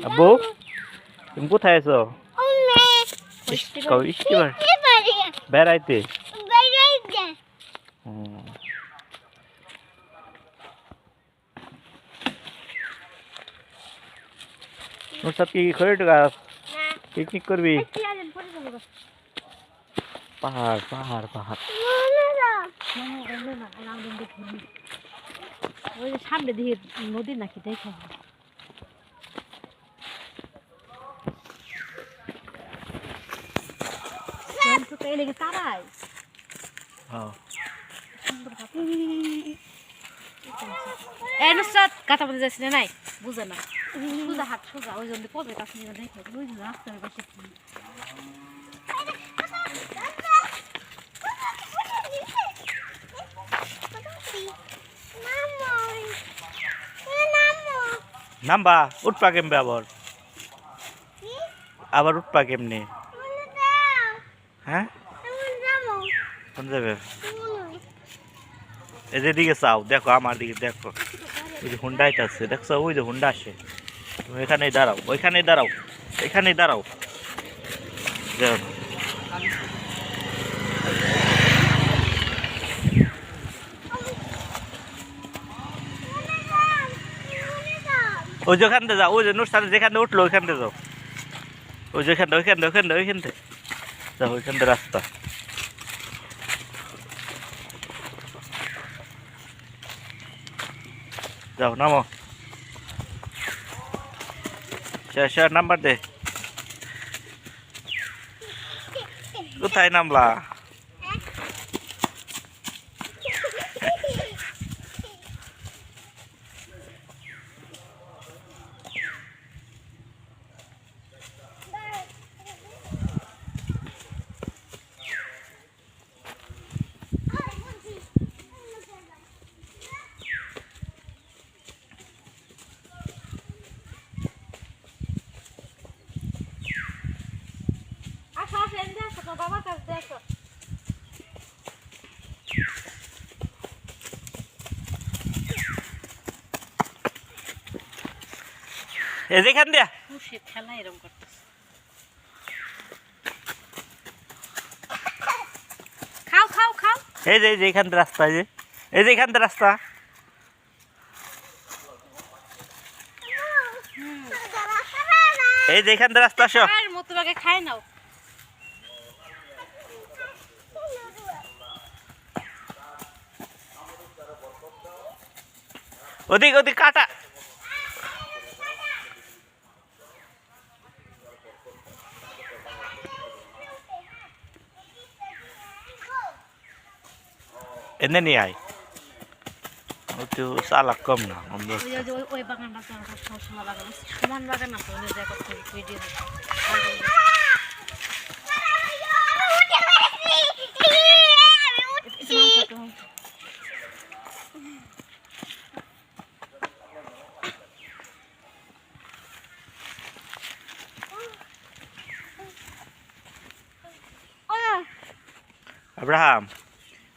আব্বু তুমি কোথায় আছো? স্টিমার বেড়াইতে। নুসরাত কি খড়ি গাছ পিকনিক করবি? পাহাড় পাহাড় পাহাড় ওই সামনে দিয়ে নদী নাকি দেখে লেগে তারাই নুসরাত কাটা বলে যাচ্ছি না নাই বুঝে না সোজা হাত সোজা ওই জন্য পড়বে কাছে দেখে ওই রাস্তার পাশে নাম্বা উঠপা কেমবে আবার উঠপা কেমনি? হ্যাঁ কোন যাবে? এই যেদিকে চাও দেখো আমার দিকে দেখো ওই যে হুন্ডা আছে দেখছো ওই যে হুন্ডা আসে তুমি এখানেই দাঁড়াও ওইখানেই দাঁড়াও এখানেই দাঁড়াও ওই যেখান থেকে যাও ওই যে নুসরাত যেখান থেকে উঠলো ওইখান থেকে যাও ওই যেখান থেকে ওইখান থেকে যাও ওইখান থেকে রাস্তা যাও নামো শেষ নাম্বার দে কোথায় নামলা? এখান দিয়া খেলা এরকম করতেছে খাও খাও খাও এই যে এইখান থেকে রাস্তা এই যে এইখান থেকে রাস্তা এই যে এইখান থেকে রাস্তা আসো মতো আগে খায় নাও ওদিক ওদিক কাটা এনে নিয়ে আয় একটু চালাক কম না ওই বাগানটা সবসময় বাগান সমান বাগান না তো ভিডিও আব্রাহাম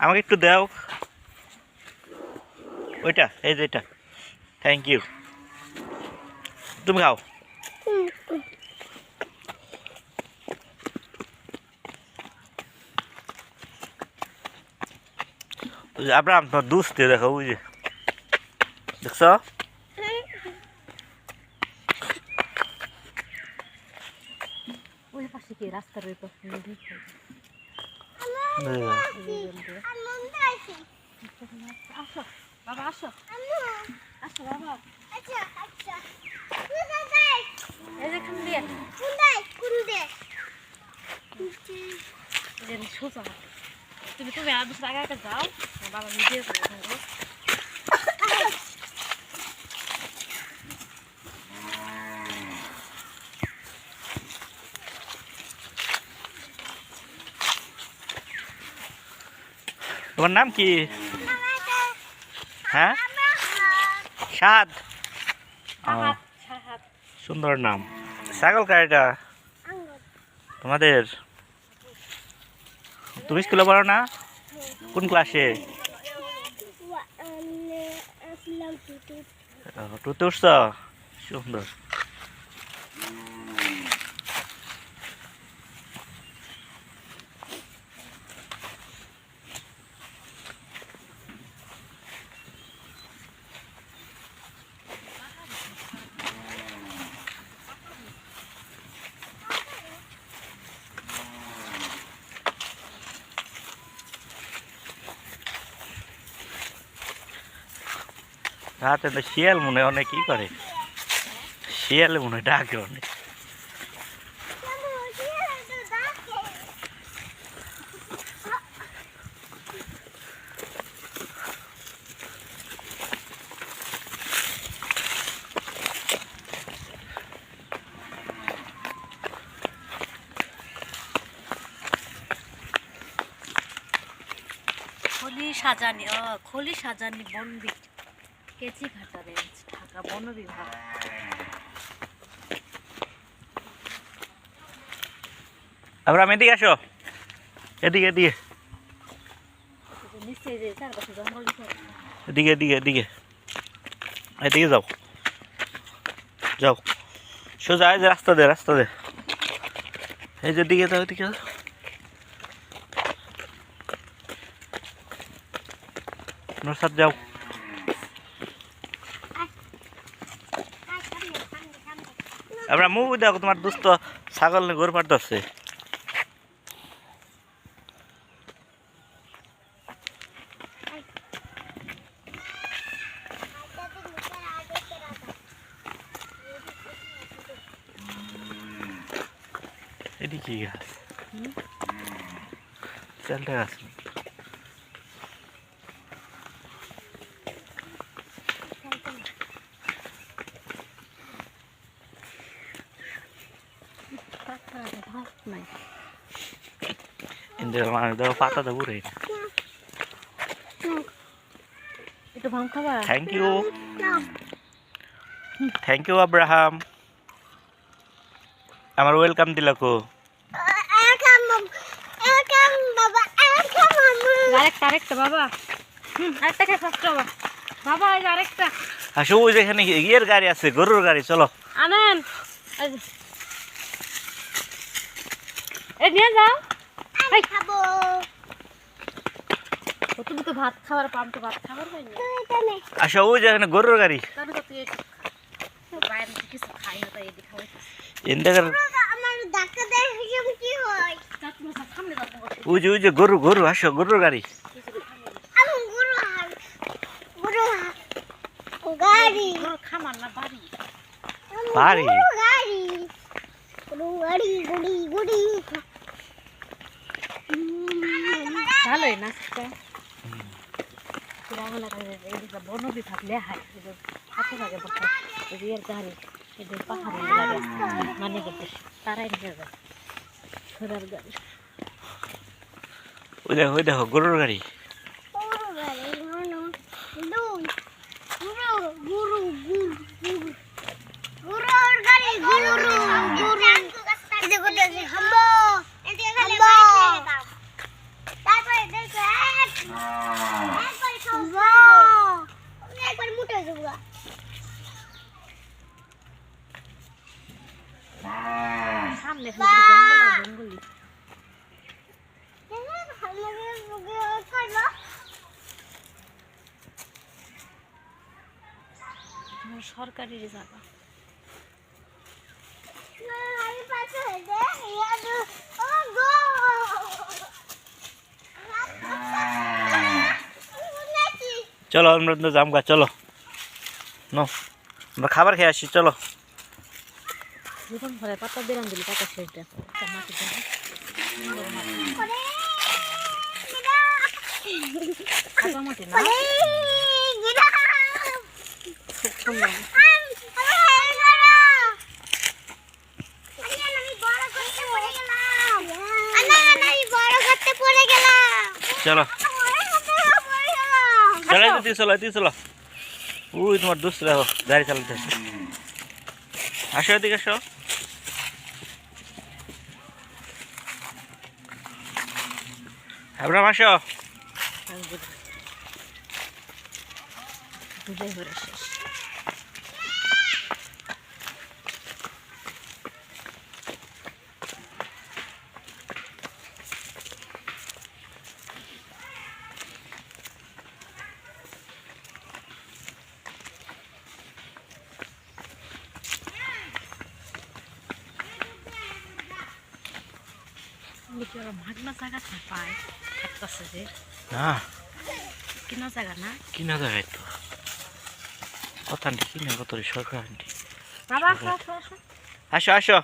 আমাকে একটু দাও ওইটা এই যে এটা থ্যাংক ইউ তুমি খাও আব্রাহাম তোমার দুধ দেখো ওই যে দেখছো ওই পাশে কি রাস্তার ওই পাশে আসো বাবা আসো আসো বাবা এই যে খান দিয়ে সোজা তুমি আর বছর আগে আগে যাও বাবা ভিডিও করবো তোমার নাম কি? হ্যাঁ সাদ সুন্দর নাম ছাগল কার এটা তোমাদের? তুমি স্কুলে পড়ো না? কোন ক্লাসে? টুতে উঠছ? সুন্দর। রাতে তো শিয়াল মনে হয় অনেক কি করে, শিয়ালে মনে হয় ডাকে অনেক। খলি সাজানি বন কেচি ঘাটা রেঞ্জ, ঢাকা বন বিভাগ। আব্রাহাম এদিকে আসো, এদিকে এদিকে নিশ্চয়ই যে চারপাশে জঙ্গল এদিকে এদিকে এদিকে এদিকে যাও যাও, সোজা এই যে রাস্তা দে, রাস্তা দে, এই যে দিকে যাও, এদিকে যাও। নুসরাত যাও। আমরা মুভি দেখো, তোমার দোস্ত ছাগল নিয়ে ঘুরে পারতেছে। এটি কি গাছ? চালটা গাছ। পাতা দেবো রে। Thank you, thank you Abraham, আমার ওয়েলকাম দিলাকো। আরেকটা বাবা, আরেকটা খেয়ে ফার্স্ট বাবা, বাবা এই আরেকটা। আসো ওই যেখানে ইয়ের গাড়ি আছে, গরুর গাড়ি, চলো আনেন, এই নিয়ে যাও। খাবো তুমি তো ভাত খাবার পাম, তো ভাত খাবার পাই না। আসো ওই যেখানে গরুর গাড়ি। বাইরে কিছু খাই না, তাই এদিকে খাওয়াই। ওই যে গরু গরু, আসো গরুর গাড়ি। খামার না বাড়ি, বাড়ি ভালোই না। বন বিভাগ লেহাই হাতে থাকে রিয়ের গাড়ি, এদের পাহাড়ের গাড়ি মানে তারাই নিয়ে যায় ঘোড়ার গাড়ি। ওই দেখো গরুর গাড়ি। সামনে জঙ্গলি সরকারি জায়গা। চলো আমরা তো জামগা, চলো নো আমরা খাবার খেয়ে আসি, চলো। জীবন ভরে পাতা দিলাম, দিলি পাতা শেষ দেয় মাটি দেয় মাটি না, খুব সুন্দর। চলো চলো চলো চলো, ওই তোমার দোস্ত দেখো গাড়ি চালাতে। আসো এদিকে আসো। আব্রাহাম আসো। ভাগনা জায়গা পায় থাকতেছে যে না কিনা জায়গা না, কিনা জায়গায় তো কত আন্টি কি না কত সরকার আন্টি বাবা আসো আসো আসো আসো আসো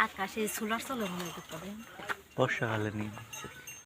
আকাশে সোলার চলে মনে হয় বর্ষাকালে নিয়ে